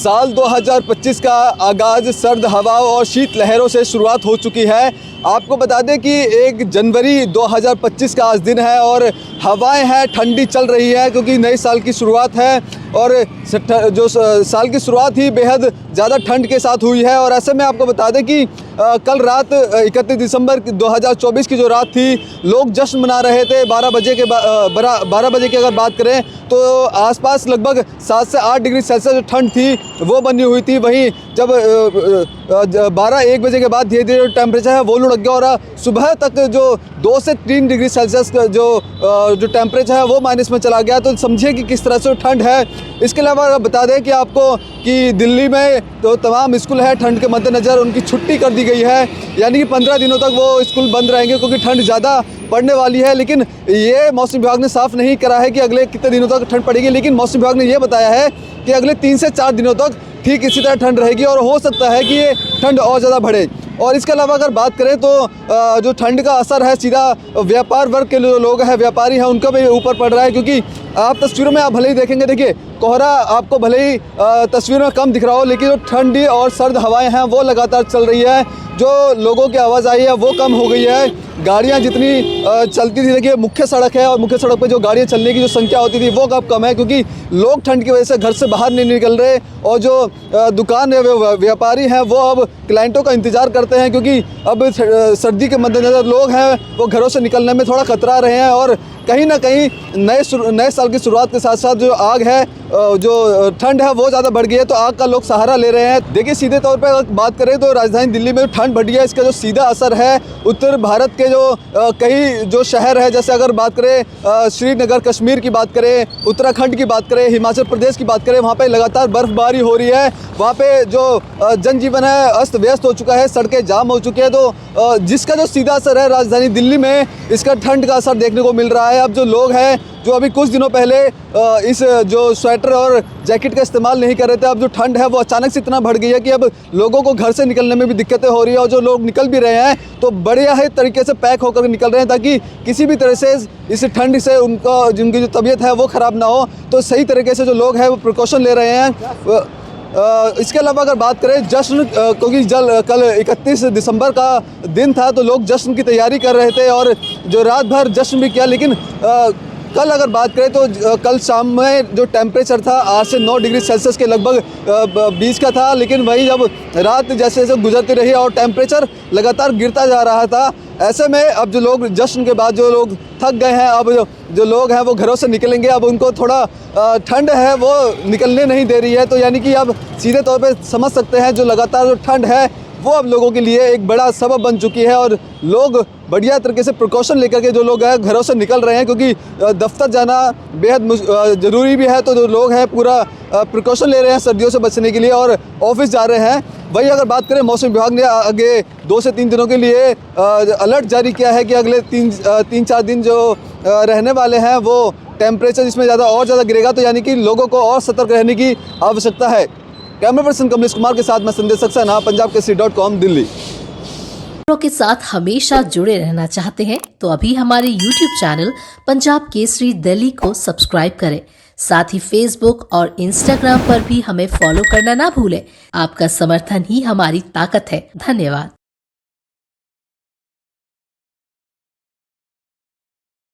साल 2025 का आगाज़ सर्द हवाओं और शीत लहरों से शुरुआत हो चुकी है। आपको बता दें कि 1 जनवरी 2025 का आज दिन है और हवाएं हैं ठंडी चल रही है क्योंकि नए साल की शुरुआत है और जो साल की शुरुआत ही बेहद ज़्यादा ठंड के साथ हुई है। और ऐसे में आपको बता दें कि कल रात 31 दिसंबर 2024 की जो रात थी, लोग जश्न मना रहे थे। 12 बजे की अगर बात करें तो आसपास लगभग 7 से 8 डिग्री सेल्सियस जो ठंड थी वो बनी हुई थी। वहीं जब 12-1 बजे के बाद धीरे धीरे टेम्परेचर है वो लुढ़क गया और सुबह तक जो 2 से 3 डिग्री सेल्सियस जो टेम्परेचर है वो माइनस में चला गया। तो समझिए कि किस तरह से ठंड है। इसके अलावा बता दें कि आपको कि दिल्ली में तो तमाम स्कूल है ठंड के मद्देनज़र उनकी छुट्टी कर दी गई है, यानी कि 15 दिनों तक वो स्कूल बंद रहेंगे क्योंकि ठंड ज़्यादा पड़ने वाली है। लेकिन ये मौसम विभाग ने साफ नहीं करा है कि अगले कितने दिनों तक ठंड पड़ेगी, लेकिन मौसम विभाग ने ये बताया है कि अगले 3 से 4 दिनों तक ठीक इसी तरह ठंड रहेगी और हो सकता है कि ये ठंड और ज़्यादा बढ़े। और इसके अलावा अगर बात करें तो जो ठंड का असर है सीधा व्यापार वर्ग के जो लोग हैं, व्यापारी हैं, उनका भी ऊपर पड़ रहा है क्योंकि आप तस्वीरों में आप भले ही देखेंगे, देखिए कोहरा आपको भले ही तस्वीर में कम दिख रहा हो, लेकिन जो ठंडी और सर्द हवाएं हैं वो लगातार चल रही है। जो लोगों की आवाजाही है वो कम हो गई है। गाड़ियां जितनी चलती थी, देखिए मुख्य सड़क है और मुख्य सड़क पर जो गाड़ियां चलने की जो संख्या होती थी वो अब कम है क्योंकि लोग ठंड की वजह से घर से बाहर नहीं निकल रहे। और जो दुकान है व्यापारी हैं वो अब क्लाइंटों का इंतज़ार करते हैं क्योंकि अब सर्दी के मद्देनज़र लोग हैं वो घरों से निकलने में थोड़ा कतरा रहे हैं। और कहीं ना कहीं नए साल की शुरुआत के साथ साथ जो आग है, जो ठंड है वो ज़्यादा बढ़ गई है, तो आग का लोग सहारा ले रहे हैं। देखिए सीधे तौर पे अगर बात करें तो राजधानी दिल्ली में ठंड बढ़ी है, इसका जो सीधा असर है उत्तर भारत के जो कई जो शहर है, जैसे अगर बात करें श्रीनगर कश्मीर की बात करें, उत्तराखंड की बात करें, हिमाचल प्रदेश की बात करें, वहाँ पे लगातार बर्फबारी हो रही है। वहाँ पे जो जनजीवन है अस्त व्यस्त हो चुका है, सड़कें जाम हो चुकी है। तो जिसका जो सीधा असर है राजधानी दिल्ली में, इसका ठंड का असर देखने को मिल रहा है। अब जो लोग हैं जो अभी कुछ दिनों पहले इस जो स्वेटर और जैकेट का इस्तेमाल नहीं कर रहे थे, अब जो ठंड है वो अचानक से इतना बढ़ गई है कि अब लोगों को घर से निकलने में भी दिक्कतें हो रही है। और जो लोग निकल भी रहे हैं तो बढ़िया है तरीके से पैक होकर निकल रहे हैं ताकि किसी भी तरह से इस ठंड से जिनकी जो तबीयत है वो ख़राब ना हो। तो सही तरीके से जो लोग हैं वो प्रिकॉशन ले रहे हैं। इसके अलावा अगर बात करें जश्न, क्योंकि कल 31 दिसंबर का दिन था तो लोग जश्न की तैयारी कर रहे थे और जो रात भर जश्न भी किया। लेकिन कल अगर बात करें तो कल शाम में जो टेम्परेचर था 8 से 9 डिग्री सेल्सियस के लगभग 20 का था। लेकिन वहीं जब रात जैसे जैसे गुजरती रही और टेम्परेचर लगातार गिरता जा रहा था, ऐसे में अब जो लोग जश्न के बाद जो लोग थक गए हैं, अब जो लोग हैं वो घरों से निकलेंगे। अब उनको थोड़ा ठंड है वो निकलने नहीं दे रही है। तो यानी कि अब सीधे तौर पे समझ सकते हैं जो लगातार जो ठंड है वो अब लोगों के लिए एक बड़ा सबब बन चुकी है और लोग बढ़िया तरीके से प्रिकॉशन लेकर के जो लोग हैं घरों से निकल रहे हैं क्योंकि दफ्तर जाना बेहद ज़रूरी भी है। तो जो लोग हैं पूरा प्रिकॉशन ले रहे हैं सर्दियों से बचने के लिए और ऑफिस जा रहे हैं। वही अगर बात करें मौसम विभाग ने आगे 2 से 3 दिनों के लिए अलर्ट जारी किया है कि अगले 3-4 दिन जो रहने वाले हैं वो टेम्परेचर इसमें और ज़्यादा गिरेगा। तो यानी कि लोगों को और सतर्क रहने की आवश्यकता है। कैमरा पर्सन कमलेश कुमार के साथ मैं संदेश सक्सेना, punjabkesari.com, दिल्ली। के साथ हमेशा जुड़े रहना चाहते हैं तो अभी हमारे YouTube चैनल पंजाब केसरी दिल्ली को सब्सक्राइब करें। साथ ही Facebook और Instagram पर भी हमें फॉलो करना ना भूलें। आपका समर्थन ही हमारी ताकत है। धन्यवाद।